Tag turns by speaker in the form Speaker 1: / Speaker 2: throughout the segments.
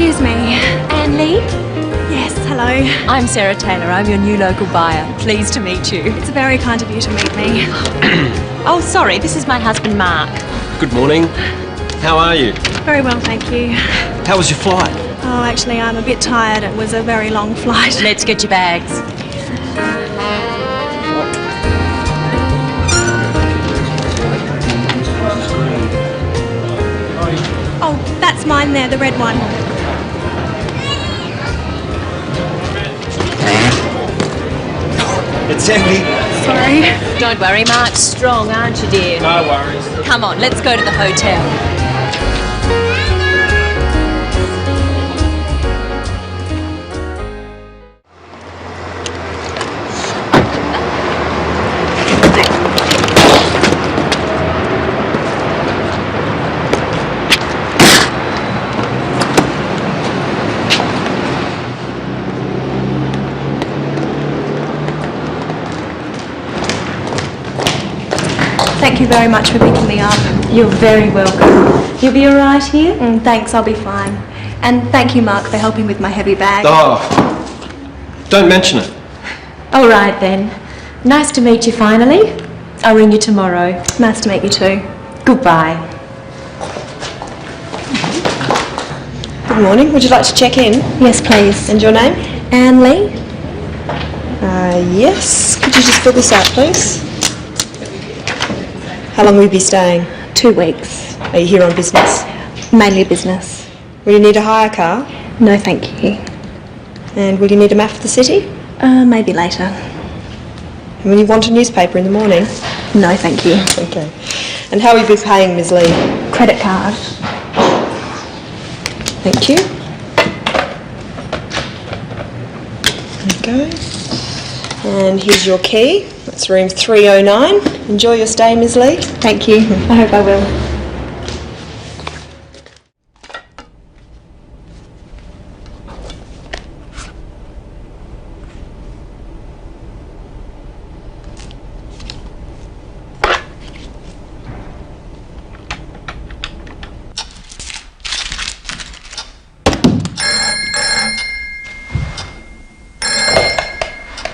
Speaker 1: Excuse me.
Speaker 2: Anne Lee?
Speaker 1: Yes, hello.
Speaker 2: I'm Sarah Taylor. I'm your new local buyer. Pleased to meet you.
Speaker 1: It's very kind of you to meet me.
Speaker 2: Oh, sorry. This is my husband, Mark.
Speaker 3: Good morning. How are you?
Speaker 1: Very well, thank you.
Speaker 3: How was your flight?
Speaker 1: Oh, actually, I'm a bit tired. It was a very long flight.
Speaker 2: Let's get your bags.
Speaker 1: Oh, that's mine there, the red one.
Speaker 3: It's empty.
Speaker 1: Sorry.
Speaker 2: Don't worry, Mark's strong, aren't you, dear?
Speaker 3: No worries.
Speaker 2: Come on, let's go to the hotel.
Speaker 1: Thank you very much for picking me up.
Speaker 2: You're very welcome. You'll be all right here?
Speaker 1: Thanks, I'll be fine. And thank you, Mark, for helping with my heavy bag.
Speaker 3: Oh, don't mention it.
Speaker 2: All right, then. Nice to meet you finally. I'll ring you tomorrow.
Speaker 1: Nice to meet you too.
Speaker 2: Goodbye.
Speaker 4: Good morning. Would you like to check in?
Speaker 1: Yes, please.
Speaker 4: And your name?
Speaker 1: Anne Lee?
Speaker 4: Yes. Could you just fill this out, please? How long will you be staying?
Speaker 1: 2 weeks.
Speaker 4: Are you here on business?
Speaker 1: Mainly business.
Speaker 4: Will you need a hire car?
Speaker 1: No, thank you.
Speaker 4: And will you need a map of the city?
Speaker 1: Maybe later.
Speaker 4: And will you want a newspaper in the morning?
Speaker 1: No, thank you.
Speaker 4: Okay. And how will you be paying, Ms. Lee?
Speaker 1: Credit card.
Speaker 4: Thank you. There you go. And here's your key. That's room 309. Enjoy your stay, Ms. Lee.
Speaker 1: Thank you. I hope I will.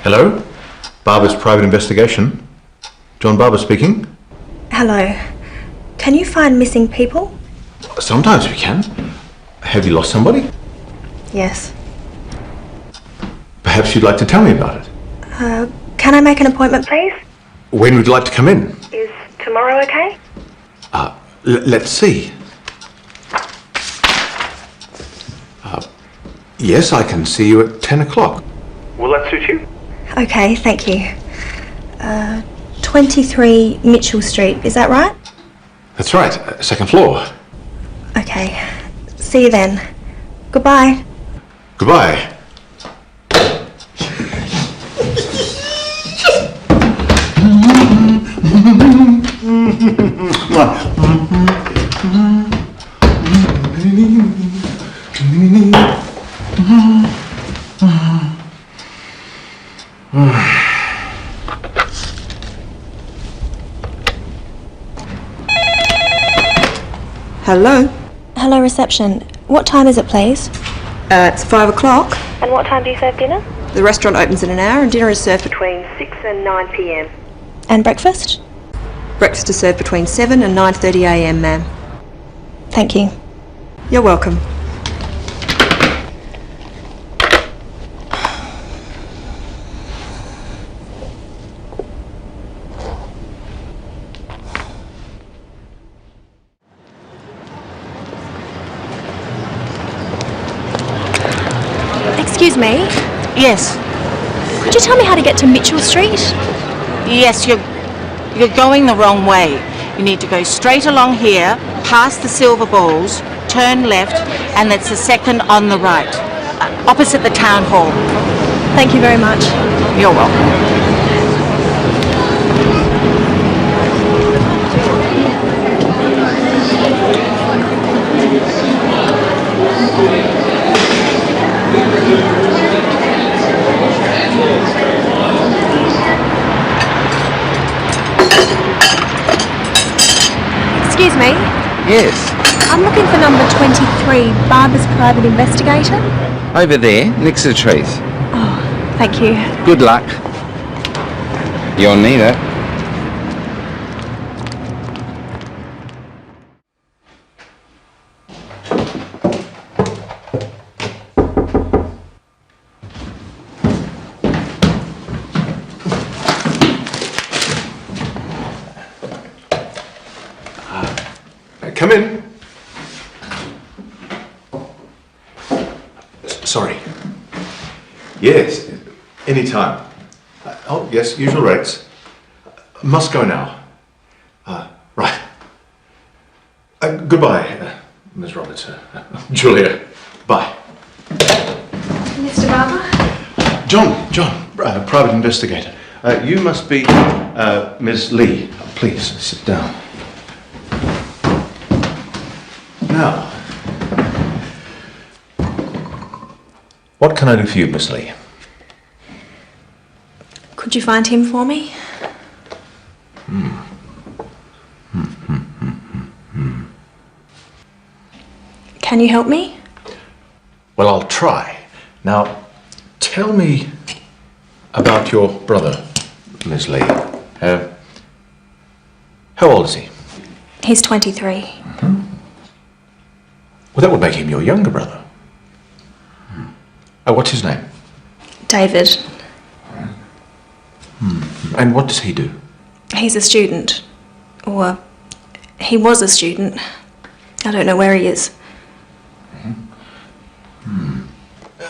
Speaker 5: Hello? Barber's Private Investigation. John Barber speaking.
Speaker 1: Hello. Can you find missing people?
Speaker 5: Sometimes we can. Have you lost somebody?
Speaker 1: Yes.
Speaker 5: Perhaps you'd like to tell me about it.
Speaker 1: Can I make an appointment, please?
Speaker 5: When would you like to come in?
Speaker 1: Is tomorrow okay?
Speaker 5: Let's see. Yes, I can see you at 10 o'clock. Will that suit you?
Speaker 1: Okay, thank you. 23 Mitchell Street, is that right?
Speaker 5: That's right, second floor.
Speaker 1: Okay. See you then. Goodbye.
Speaker 5: Goodbye.
Speaker 4: Hello?
Speaker 1: Hello, reception. What time is it, please?
Speaker 4: It's 5 o'clock.
Speaker 1: And what time do you serve dinner?
Speaker 4: The restaurant opens in an hour and dinner is served between 6 and 9 p.m.
Speaker 1: And breakfast?
Speaker 4: Breakfast is served between 7 and 9:30 a.m, ma'am.
Speaker 1: Thank you.
Speaker 4: You're welcome.
Speaker 1: Excuse me.
Speaker 6: Yes,
Speaker 1: Could you tell me how to get to Mitchell Street?
Speaker 6: yes, you're going the wrong way. You need to go straight along here, past the silver balls, turn left, and it's the second on the right, opposite the town hall.
Speaker 1: Thank you very much.
Speaker 6: You're welcome.
Speaker 1: Excuse me.
Speaker 5: Yes.
Speaker 1: I'm looking for number 23, Barber's private investigator.
Speaker 7: Over there, next to the trees.
Speaker 1: Thank you.
Speaker 7: Good luck. You'll need it.
Speaker 5: Come in. Sorry. Yes, any time. Oh, yes, usual rates. Must go now. Right. Goodbye, Ms. Roberts. Julia. Bye.
Speaker 1: Mr. Barber?
Speaker 5: John, private investigator. You must be Ms. Lee. Please, sit down. Now, what can I do for you, Miss Lee?
Speaker 1: Could you find him for me? Can you help me?
Speaker 5: Well, I'll try. Now, tell me about your brother, Miss Lee. How old is he?
Speaker 1: He's 23.
Speaker 5: Well, that would make him your younger brother. What's his name?
Speaker 1: David.
Speaker 5: And what does he do?
Speaker 1: He's a student. Or he was a student. I don't know where he is.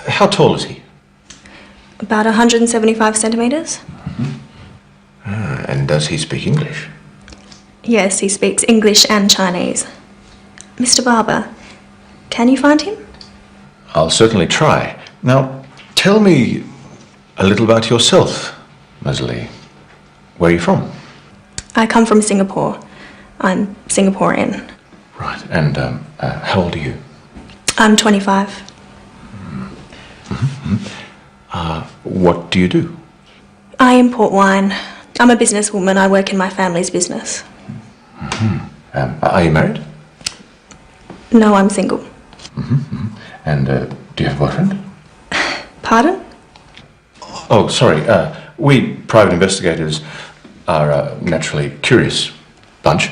Speaker 5: How tall is he?
Speaker 1: About 175 centimetres.
Speaker 5: And does he speak English?
Speaker 1: Yes, he speaks English and Chinese. Mr. Barber, can you find him?
Speaker 5: I'll certainly try. Now, tell me a little about yourself, Ms. Lee. Where are you from?
Speaker 1: I come from Singapore. I'm Singaporean.
Speaker 5: Right, and how old are you?
Speaker 1: I'm 25.
Speaker 5: What do you do?
Speaker 1: I import wine. I'm a businesswoman. I work in my family's business.
Speaker 5: Are you married?
Speaker 1: No, I'm single.
Speaker 5: And do you have a boyfriend?
Speaker 1: Pardon?
Speaker 5: Oh, sorry. We private investigators are a naturally curious bunch.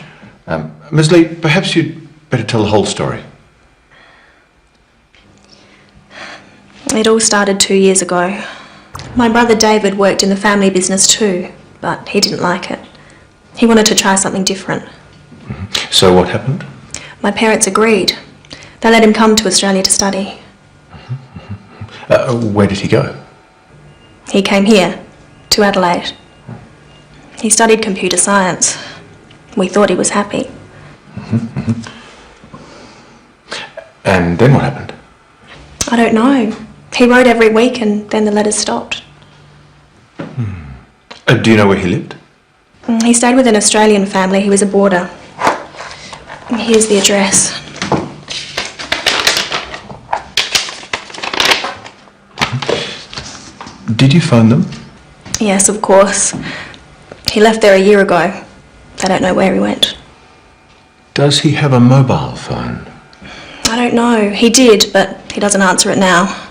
Speaker 5: Ms. Lee, perhaps you'd better tell the whole story.
Speaker 1: It all started 2 years ago. My brother David worked in the family business too, but he didn't like it. He wanted to try something different.
Speaker 5: So what happened?
Speaker 1: My parents agreed. They let him come to Australia to study.
Speaker 5: Where did he go?
Speaker 1: He came here, to Adelaide. He studied computer science. We thought he was happy.
Speaker 5: And then what happened?
Speaker 1: I don't know. He wrote every week and then the letters stopped.
Speaker 5: Do you know where he lived?
Speaker 1: He stayed with an Australian family. He was a boarder. Here's the address.
Speaker 5: Did you phone them?
Speaker 1: Yes, of course. He left there a year ago. They don't know where he went.
Speaker 5: Does he have a mobile phone?
Speaker 1: I don't know. He did, but he doesn't answer it now.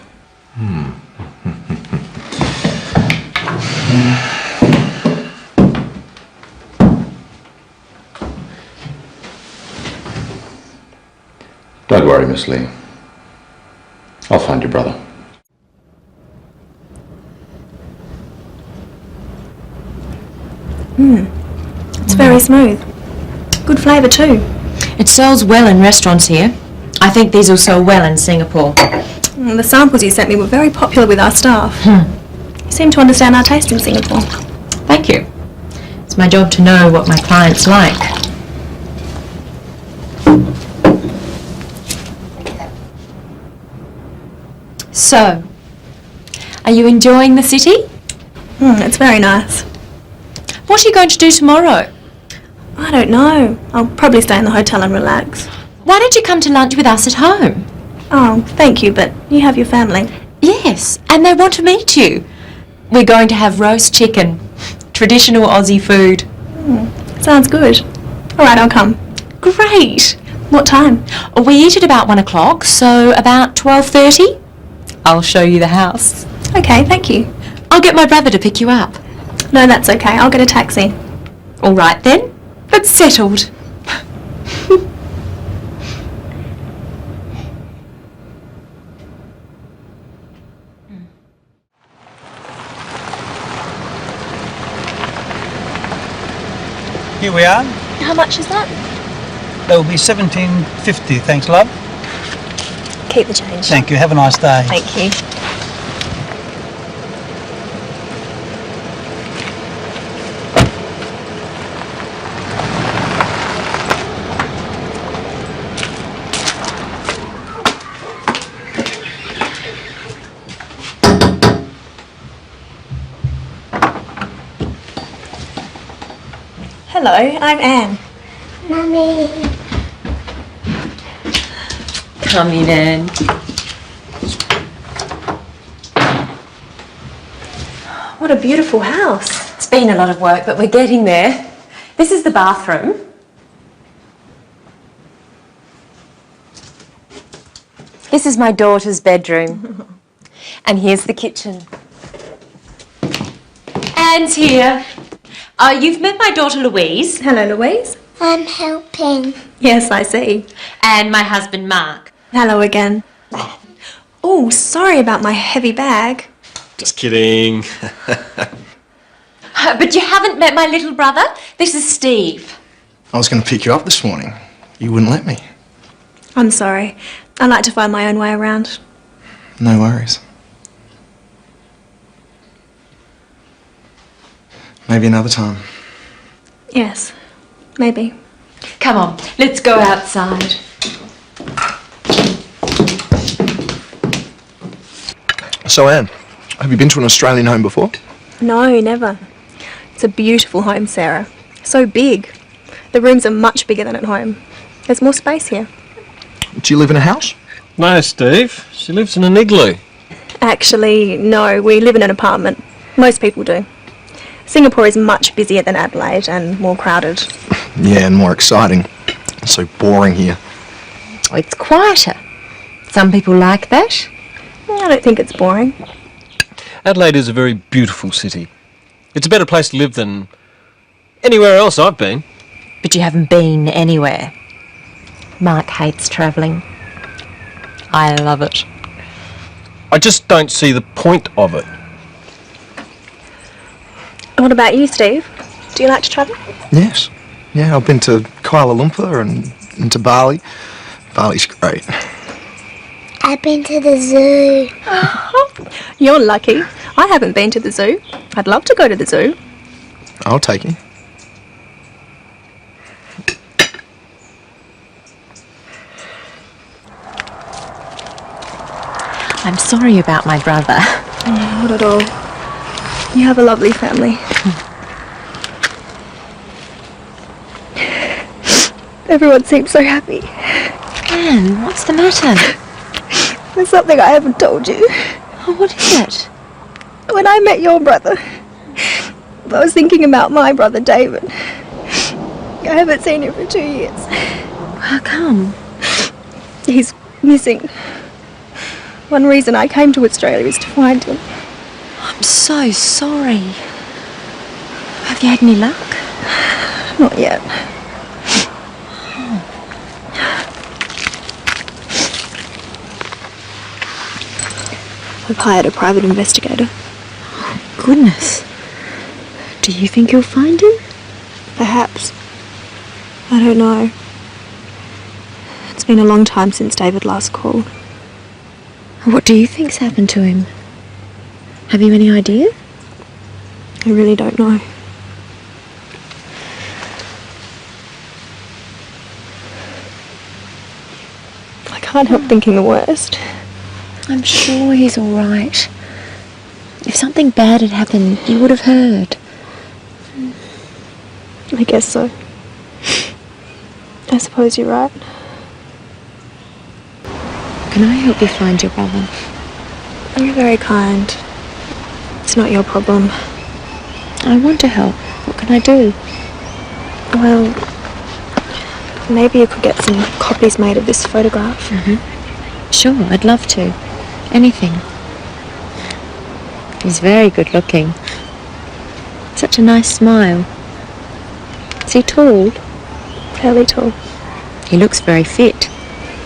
Speaker 5: Don't worry, Miss Lee. I'll find your brother.
Speaker 1: It's very smooth. Good flavour too.
Speaker 2: It sells well in restaurants here. I think these will sell well in Singapore.
Speaker 1: The samples you sent me were very popular with our staff. You seem to understand our taste in Singapore.
Speaker 2: Thank you. It's my job to know what my clients like. So, are you enjoying the city?
Speaker 1: It's very nice.
Speaker 2: What are you going to do tomorrow?
Speaker 1: I don't know. I'll probably stay in the hotel and relax.
Speaker 2: Why don't you come to lunch with us at home?
Speaker 1: Oh, thank you, but you have your family.
Speaker 2: Yes, and they want to meet you. We're going to have roast chicken, traditional Aussie food.
Speaker 1: Sounds good. All right, I'll come.
Speaker 2: Great.
Speaker 1: What time?
Speaker 2: We eat at about 1 o'clock, so about 12:30. I'll show you the house.
Speaker 1: Okay, thank you.
Speaker 2: I'll get my brother to pick you up.
Speaker 1: No, that's okay. I'll get a taxi.
Speaker 2: All right then. It's settled.
Speaker 8: Here we are.
Speaker 1: How much is that?
Speaker 8: That will be $17.50. Thanks, love.
Speaker 1: Keep the change.
Speaker 8: Thank you. Have a nice day.
Speaker 1: Thank you. Hello, I'm Anne.
Speaker 9: Mummy.
Speaker 2: Come in, Anne.
Speaker 1: What a beautiful house.
Speaker 2: It's been a lot of work, but we're getting there. This is the bathroom. This is my daughter's bedroom. And here's the kitchen. Anne's here. You've met my daughter Louise.
Speaker 1: Hello, Louise.
Speaker 9: I'm helping.
Speaker 1: Yes, I see.
Speaker 2: And my husband Mark.
Speaker 1: Hello again. Oh, sorry about my heavy bag.
Speaker 3: Just kidding.
Speaker 2: But you haven't met my little brother? This is Steve.
Speaker 10: I was going to pick you up this morning. You wouldn't let me.
Speaker 1: I'm sorry. I like to find my own way around.
Speaker 10: No worries. Maybe another time.
Speaker 1: Yes, maybe.
Speaker 2: Come on, let's go outside.
Speaker 10: So, Anne, have you been to an Australian home before?
Speaker 1: No, never. It's a beautiful home, Sarah. So big. The rooms are much bigger than at home. There's more space here.
Speaker 10: Do you live in a house?
Speaker 3: No, Steve. She lives in an igloo.
Speaker 1: Actually, no, we live in an apartment. Most people do. Singapore is much busier than Adelaide and more crowded.
Speaker 10: Yeah, and more exciting. It's so boring here.
Speaker 2: It's quieter. Some people like that.
Speaker 1: I don't think it's boring.
Speaker 3: Adelaide is a very beautiful city. It's a better place to live than anywhere else I've been.
Speaker 2: But you haven't been anywhere. Mark hates travelling. I love it.
Speaker 3: I just don't see the point of it.
Speaker 1: What about you, Steve? Do you like to travel?
Speaker 10: Yes. Yeah, I've been to Kuala Lumpur and to Bali. Bali's great.
Speaker 9: I've been to the zoo.
Speaker 1: You're lucky. I haven't been to the zoo. I'd love to go to the zoo.
Speaker 10: I'll take you.
Speaker 2: I'm sorry about my brother.
Speaker 1: Not at all. You have a lovely family. Everyone seems so happy.
Speaker 2: Anne, what's the matter?
Speaker 1: There's something I haven't told you.
Speaker 2: Oh, what is it?
Speaker 1: When I met your brother, I was thinking about my brother David. I haven't seen him for 2 years.
Speaker 2: How come?
Speaker 1: He's missing. One reason I came to Australia is to find him.
Speaker 2: I'm so sorry. Have you had any luck?
Speaker 1: Not yet. I've hired a private investigator.
Speaker 2: Goodness. Do you think you'll find him?
Speaker 1: Perhaps. I don't know. It's been a long time since David last called.
Speaker 2: What do you think's happened to him? Have you any idea?
Speaker 1: I really don't know. I can't help thinking the worst.
Speaker 2: I'm sure he's all right. If something bad had happened, you would have heard.
Speaker 1: I guess so. I suppose you're right.
Speaker 2: Can I help you find your brother?
Speaker 1: You're very kind. It's not your problem.
Speaker 2: I want to help. What can I do?
Speaker 1: Well, maybe you could get some copies made of this photograph.
Speaker 2: Sure, I'd love to. Anything. He's very good looking. Such a nice smile. Is he tall?
Speaker 1: Fairly tall.
Speaker 2: He looks very fit.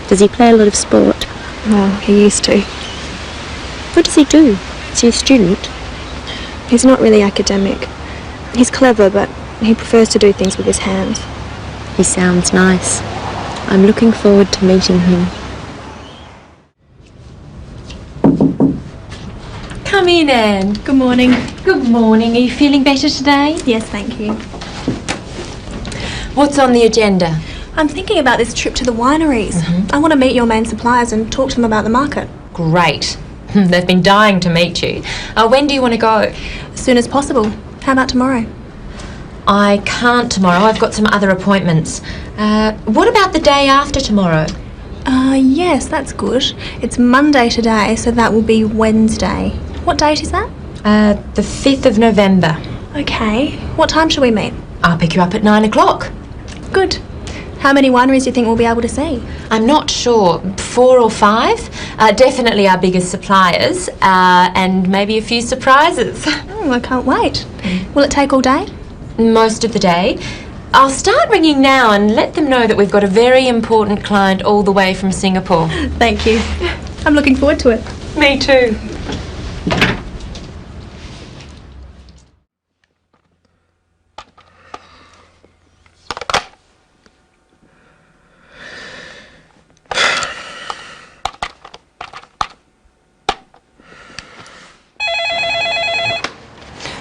Speaker 2: Does he play a lot of sport?
Speaker 1: Well, he used to.
Speaker 2: What does he do? Is he a student?
Speaker 1: He's not really academic. He's clever, but he prefers to do things with his hands.
Speaker 2: He sounds nice. I'm looking forward to meeting him. Come in, Anne.
Speaker 1: Good morning.
Speaker 2: Good morning. Are you feeling better today?
Speaker 1: Yes, thank you.
Speaker 2: What's on the agenda?
Speaker 1: I'm thinking about this trip to the wineries. I want to meet your main suppliers and talk to them about the market.
Speaker 2: Great. They've been dying to meet you. When do you want to go?
Speaker 1: As soon as possible. How about tomorrow?
Speaker 2: I can't tomorrow. I've got some other appointments. What about the day after tomorrow?
Speaker 1: Yes, that's good. It's Monday today, so that will be Wednesday. What date is that?
Speaker 2: The 5th of November.
Speaker 1: Okay. What time shall we meet?
Speaker 2: I'll pick you up at 9 o'clock.
Speaker 1: Good. How many wineries do you think we'll be able to see?
Speaker 2: I'm not sure. 4 or 5. Definitely our biggest suppliers, and maybe a few surprises.
Speaker 1: Oh, I can't wait. Will it take all day?
Speaker 2: Most of the day. I'll start ringing now and let them know that we've got a very important client all the way from Singapore.
Speaker 1: Thank you. I'm looking forward to it.
Speaker 2: Me too.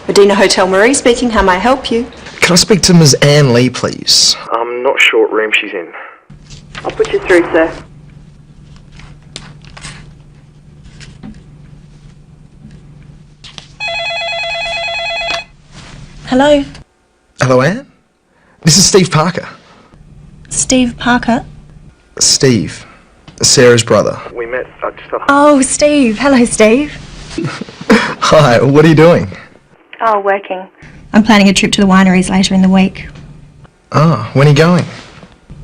Speaker 4: Medina Hotel Marie speaking. How may I help you?
Speaker 10: Can I speak to Ms. Anne Lee, please?
Speaker 11: I'm not sure what room she's in.
Speaker 4: I'll put you through, sir.
Speaker 1: Hello,
Speaker 10: Hello, Anne? This is Steve Parker.
Speaker 1: Steve Parker.
Speaker 10: Steve, Sarah's brother.
Speaker 11: We met
Speaker 1: Oh, Steve. Hello, Steve.
Speaker 10: Hi, what are you doing?
Speaker 1: Oh, working. I'm planning a trip to the wineries later in the week.
Speaker 10: Ah, when are you going?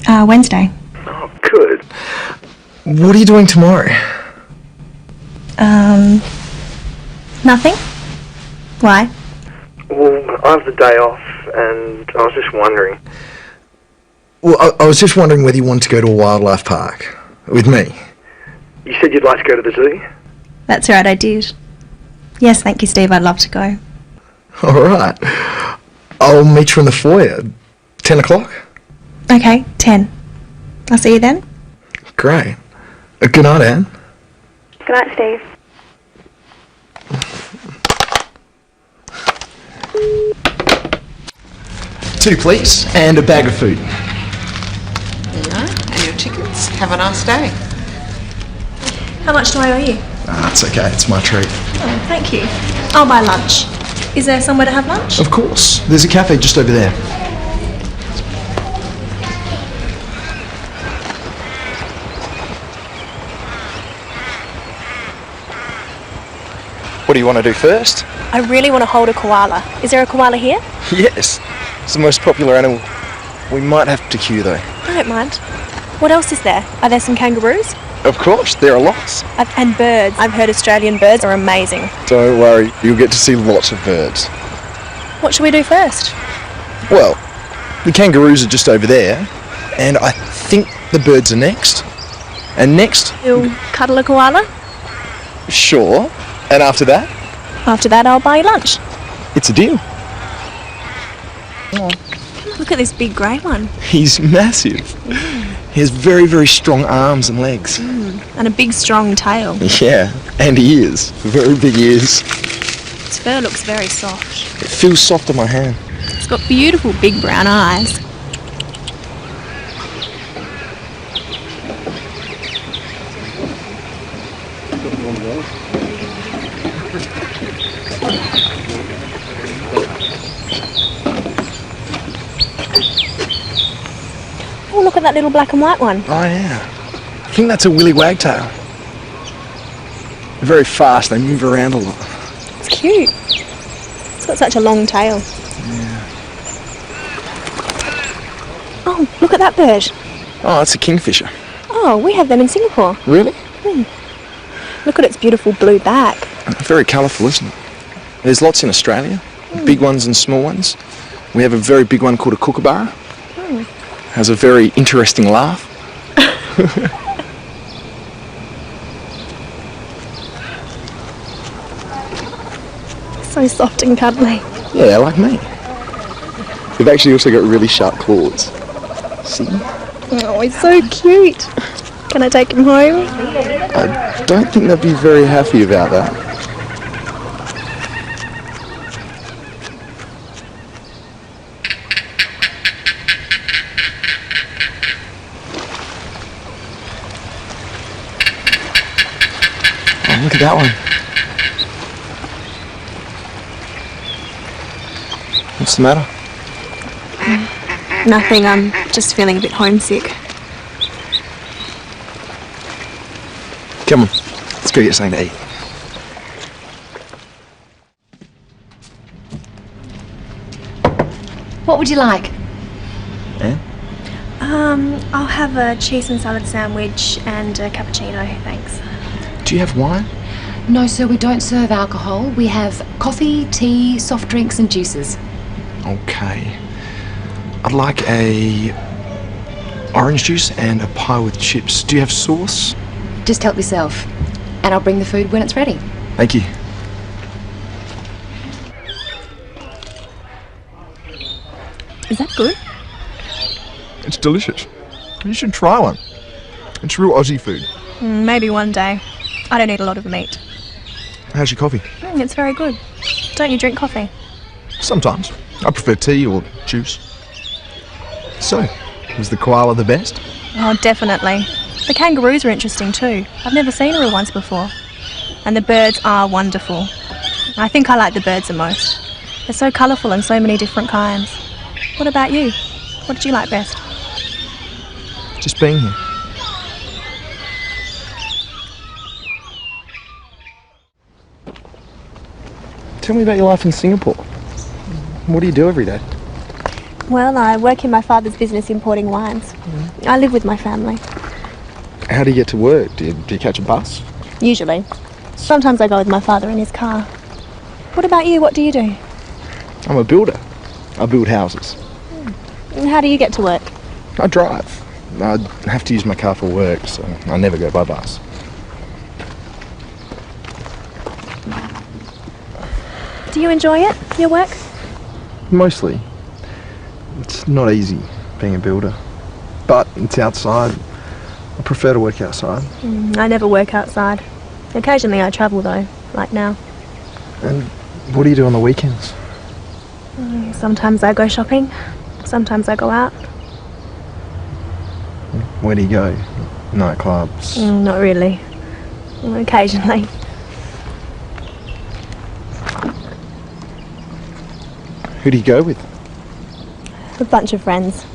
Speaker 1: Wednesday.
Speaker 11: Oh, good.
Speaker 10: What are you doing tomorrow?
Speaker 1: Nothing? Why?
Speaker 11: Well, I have the day off, and I was just wondering.
Speaker 10: Well, I was just wondering whether you want to go to a wildlife park with me.
Speaker 11: You said you'd like to go to the zoo?
Speaker 1: That's right, I did. Yes, thank you, Steve. I'd love to go.
Speaker 10: All right. I'll meet you in the foyer. 10 o'clock?
Speaker 1: Okay, 10. I'll see you then.
Speaker 10: Great. Good night, Anne.
Speaker 1: Good night, Steve.
Speaker 10: Two, please, and a bag of food.
Speaker 12: There you are, and your tickets. Have a nice day.
Speaker 1: How much do I owe you?
Speaker 10: That's okay, it's my treat.
Speaker 1: Oh, thank you. I'll buy lunch. Is there somewhere to have lunch?
Speaker 10: Of course. There's a cafe just over there. What do you want to do first?
Speaker 1: I really want to hold a koala. Is there a koala here?
Speaker 10: Yes. It's the most popular animal. We might have to queue though.
Speaker 1: I don't mind. What else is there? Are there some kangaroos?
Speaker 10: Of course, there are lots.
Speaker 1: And birds. I've heard Australian birds are amazing.
Speaker 10: Don't worry, you'll get to see lots of birds.
Speaker 1: What should we do first?
Speaker 10: Well, the kangaroos are just over there, and I think the birds are next. And next...
Speaker 1: You'll cuddle a koala?
Speaker 10: Sure. And after that?
Speaker 1: After that, I'll buy you lunch.
Speaker 10: It's a deal.
Speaker 1: Oh. Look at this big grey one.
Speaker 10: He's massive. He has very, very strong arms and legs.
Speaker 1: And a big, strong tail.
Speaker 10: Yeah, and ears. Very big ears.
Speaker 1: Its fur looks very soft.
Speaker 10: It feels soft on my hand.
Speaker 1: It's got beautiful big brown eyes. Oh, look at that little black and white one.
Speaker 10: Oh, yeah. I think that's a willy wagtail. They're very fast, they move around a lot.
Speaker 1: It's cute. It's got such a long tail.
Speaker 10: Yeah.
Speaker 1: Oh, look at that bird.
Speaker 10: Oh, it's a kingfisher.
Speaker 1: Oh, we have them in Singapore.
Speaker 10: Really?
Speaker 1: Look at its beautiful blue back.
Speaker 10: Very colourful, isn't it? There's lots in Australia, big ones and small ones. We have a very big one called a kookaburra. Has a very interesting laugh.
Speaker 1: So soft and cuddly.
Speaker 10: Yeah, like me. They've actually also got really sharp claws. See?
Speaker 1: Oh, he's so cute. Can I take him home?
Speaker 10: I don't think they'd be very happy about that. Oh, look at that one. What's the matter?
Speaker 1: Nothing, I'm just feeling a bit homesick.
Speaker 10: Come on, let's go get something to eat.
Speaker 2: What would you like?
Speaker 10: Anne?
Speaker 1: I'll have a cheese and salad sandwich and a cappuccino, thanks.
Speaker 10: Do you have wine?
Speaker 2: No, sir, we don't serve alcohol. We have coffee, tea, soft drinks and juices.
Speaker 10: Okay. I'd like a orange juice and a pie with chips. Do you have sauce?
Speaker 2: Just help yourself. And I'll bring the food when it's ready.
Speaker 10: Thank you.
Speaker 1: Is that good?
Speaker 10: It's delicious. You should try one. It's real Aussie food.
Speaker 1: Maybe one day. I don't eat a lot of meat.
Speaker 10: How's your coffee?
Speaker 1: It's very good. Don't you drink coffee?
Speaker 10: Sometimes. I prefer tea or juice. So, was the koala the best?
Speaker 1: Oh, definitely. The kangaroos are interesting too. I've never seen a real ones before. And the birds are wonderful. I think I like the birds the most. They're so colourful and so many different kinds. What about you? What did you like best?
Speaker 10: Just being here. Tell me about your life in Singapore. What do you do every day?
Speaker 1: Well, I work in my father's business importing wines. I live with my family.
Speaker 10: How do you get to work? Do you catch a bus?
Speaker 1: Usually. Sometimes I go with my father in his car. What about you? What do you do?
Speaker 10: I'm a builder. I build houses.
Speaker 1: How do you get to work?
Speaker 10: I drive. I have to use my car for work, so I never go by bus.
Speaker 1: Do you enjoy it, your work?
Speaker 10: Mostly. It's not easy being a builder, but it's outside. I prefer to work outside.
Speaker 1: I never work outside. Occasionally I travel though, like now.
Speaker 10: And what do you do on the weekends?
Speaker 1: Sometimes I go shopping, sometimes I go out.
Speaker 10: Where do you go? Nightclubs?
Speaker 1: Not really. Occasionally.
Speaker 10: Who do you go with?
Speaker 1: A bunch of friends.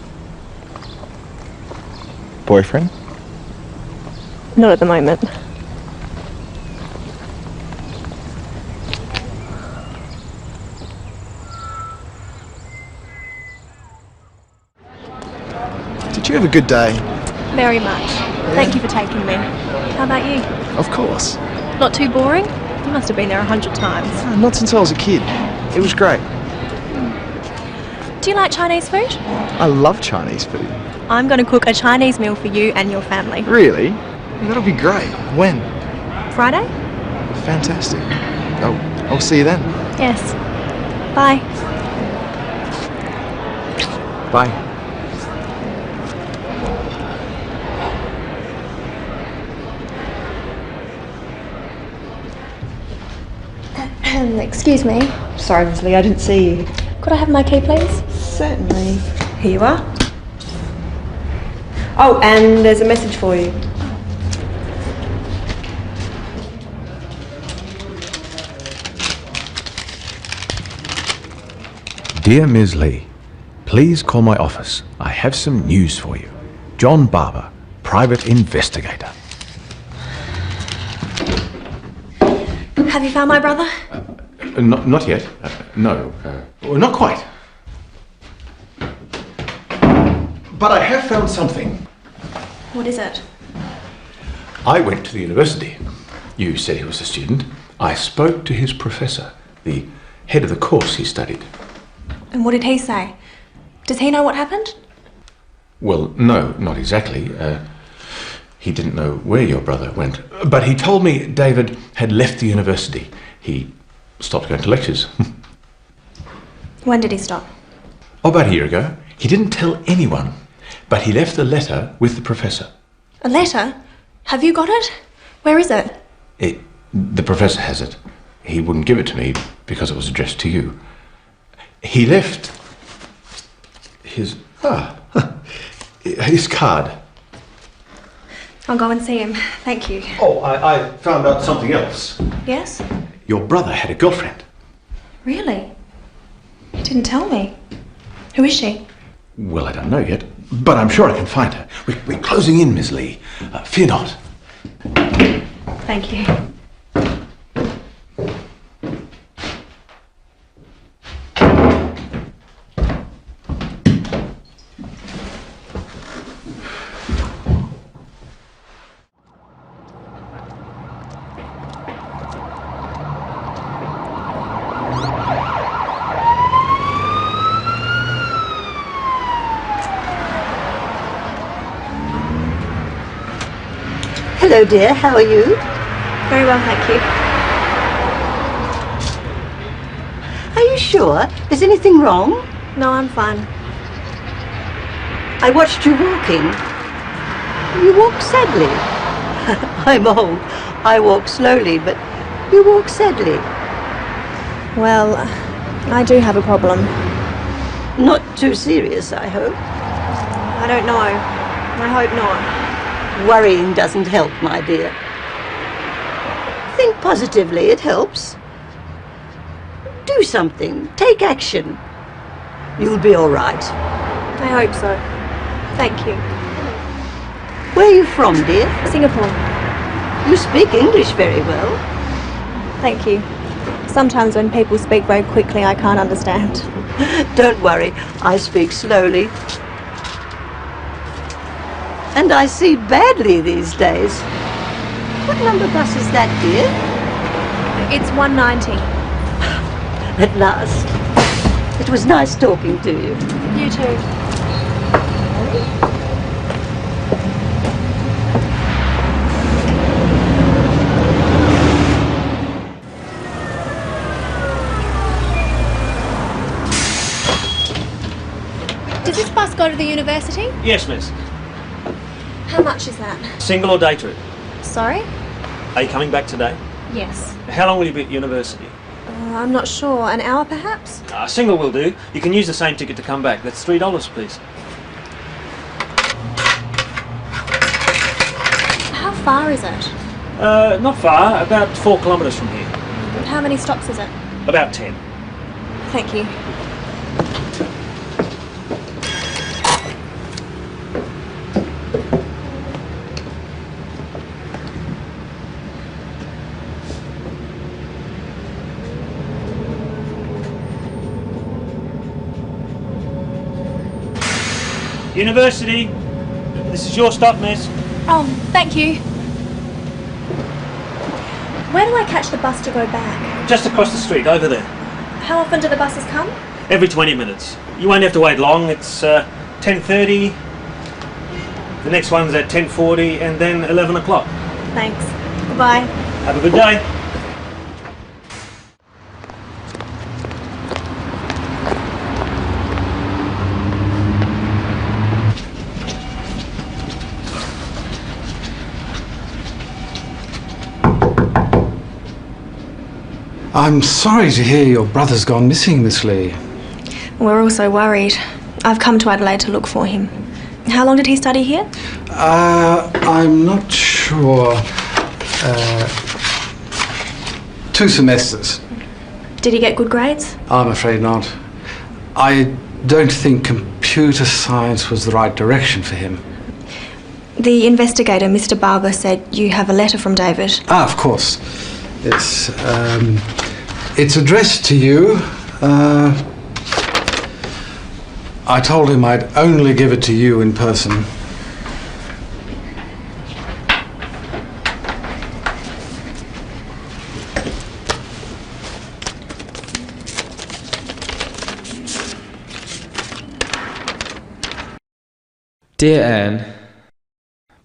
Speaker 10: Boyfriend?
Speaker 1: Not at the moment.
Speaker 10: Did you have a good day?
Speaker 1: Very much. Thank you for taking me. How about you?
Speaker 10: Of course.
Speaker 1: Not too boring? You must have been there 100 times.
Speaker 10: Not since I was a kid. It was great.
Speaker 1: Do you like Chinese food?
Speaker 10: I love Chinese food.
Speaker 1: I'm going to cook a Chinese meal for you and your family.
Speaker 10: Really? That'll be great. When?
Speaker 1: Friday?
Speaker 10: Fantastic. I'll see you then.
Speaker 1: Yes. Bye.
Speaker 10: Bye.
Speaker 1: Excuse me.
Speaker 4: Sorry, Miss Lee, I didn't see you.
Speaker 1: Could I have my key, please?
Speaker 4: Certainly. Here you are. Oh, and there's a message for you.
Speaker 13: Dear Ms. Lee, please call my office. I have some news for you. John Barber, private investigator.
Speaker 1: Have you found my brother?
Speaker 5: Not yet. No. Well, not quite. But I have found something.
Speaker 1: What is it?
Speaker 5: I went to the university. You said he was a student. I spoke to his professor, the head of the course he studied.
Speaker 1: And what did he say? Does he know what happened?
Speaker 5: Well, no, not exactly. He didn't know where your brother went. But he told me David had left the university. He stopped going to lectures.
Speaker 1: When did he stop?
Speaker 5: About a year ago. He didn't tell anyone, but he left a letter with the professor.
Speaker 1: A letter? Have you got it? Where is it?
Speaker 5: The professor has it. He wouldn't give it to me because it was addressed to you. He left his card.
Speaker 1: I'll go and see him. Thank you.
Speaker 5: Oh, I found out something else.
Speaker 1: Yes?
Speaker 5: Your brother had a girlfriend.
Speaker 1: Really? You didn't tell me. Who is she?
Speaker 5: Well, I don't know yet, but I'm sure I can find her. We're closing in, Miss Lee. Fear not.
Speaker 1: Thank you.
Speaker 14: Hello, dear. How are you?
Speaker 1: Very well, thank you.
Speaker 14: Are you sure? Is anything wrong?
Speaker 1: No, I'm fine.
Speaker 14: I watched you walking. You walk sadly. I'm old. I walk slowly, but you walk sadly.
Speaker 1: Well, I do have a problem.
Speaker 14: Not too serious, I hope.
Speaker 1: I don't know. I hope not.
Speaker 14: Worrying doesn't help, my dear. Think positively, it helps. Do something. Take action. You'll be all right.
Speaker 1: I hope so. Thank you.
Speaker 14: Where are you from, dear?
Speaker 1: Singapore.
Speaker 14: You speak English very well.
Speaker 1: Thank you. Sometimes when people speak very quickly, I can't understand.
Speaker 14: Don't worry, I speak slowly. And I see badly these days. What number bus is that, dear?
Speaker 1: It's 190.
Speaker 14: At last. It was nice talking to you.
Speaker 1: You too. Does this bus go to the university?
Speaker 3: Yes, miss.
Speaker 1: How much is that?
Speaker 3: Single or day trip?
Speaker 1: Sorry?
Speaker 3: Are you coming back today?
Speaker 1: Yes.
Speaker 3: How long will you be at university?
Speaker 1: I'm not sure. An hour, perhaps?
Speaker 3: Single will do. You can use the same ticket to come back. That's $3, please.
Speaker 1: How far is it?
Speaker 3: Not far. About 4 kilometres from here.
Speaker 1: How many stops is it?
Speaker 3: About 10.
Speaker 1: Thank you.
Speaker 3: University. This is your stop, miss.
Speaker 1: Oh, thank you. Where do I catch the bus to go back?
Speaker 3: Just across the street, over there.
Speaker 1: How often do the buses come?
Speaker 3: Every 20 minutes. You won't have to wait long. It's 10:30. The next one's at 10:40 and then 11 o'clock.
Speaker 1: Thanks. Goodbye.
Speaker 3: Have a good day.
Speaker 8: I'm sorry to hear your brother's gone missing, Miss Lee.
Speaker 1: We're all so worried. I've come to Adelaide to look for him. How long did he study here?
Speaker 8: I'm not sure. 2 semesters.
Speaker 1: Did he get good grades?
Speaker 8: I'm afraid not. I don't think computer science was the right direction for him.
Speaker 1: The investigator, Mr. Barber, said you have a letter from David.
Speaker 8: Ah, of course. It's addressed to you. I told him I'd only give it to you in person.
Speaker 15: Dear Anne,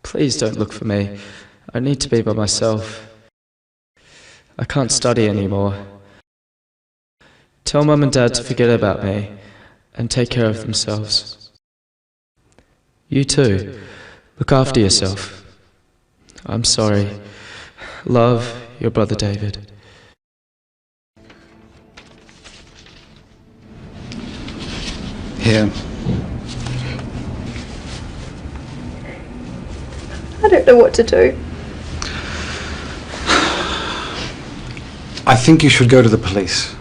Speaker 15: please don't look for me. I need to be by myself. I can't study anymore. Tell Mum and Dad to forget about me and take care of themselves. You too. Look after yourself. I'm sorry. Love, your brother David.
Speaker 8: Here.
Speaker 1: I don't know what to do.
Speaker 8: I think you should go to the police.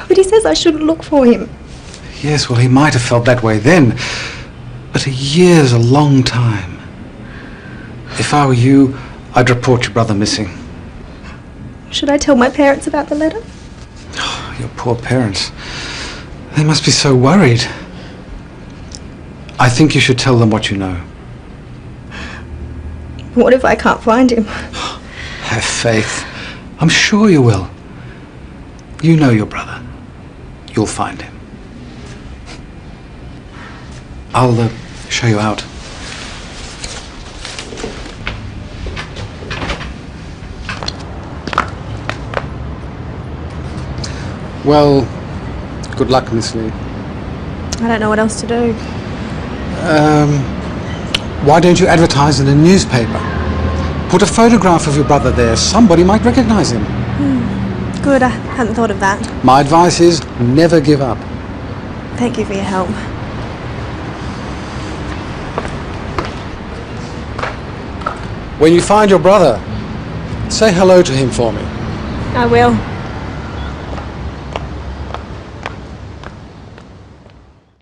Speaker 1: But he says I shouldn't look for him.
Speaker 8: Yes, well, he might have felt that way then, but a year's a long time. If I were you, I'd report your brother missing.
Speaker 1: Should I tell my parents about the letter?
Speaker 8: Oh, your poor parents. They must be so worried. I think you should tell them what you know.
Speaker 1: What if I can't find him?
Speaker 8: Have faith. I'm sure you will. You know your brother. You'll find him. I'll show you out. Well, good luck, Miss Lee.
Speaker 1: I don't know what else to do.
Speaker 8: Why don't you advertise in a newspaper? Put a photograph of your brother there. Somebody might recognize him.
Speaker 1: Good, I hadn't thought of that.
Speaker 8: My advice is never give up.
Speaker 1: Thank you for your help.
Speaker 8: When you find your brother, say hello to him for me.
Speaker 1: I will.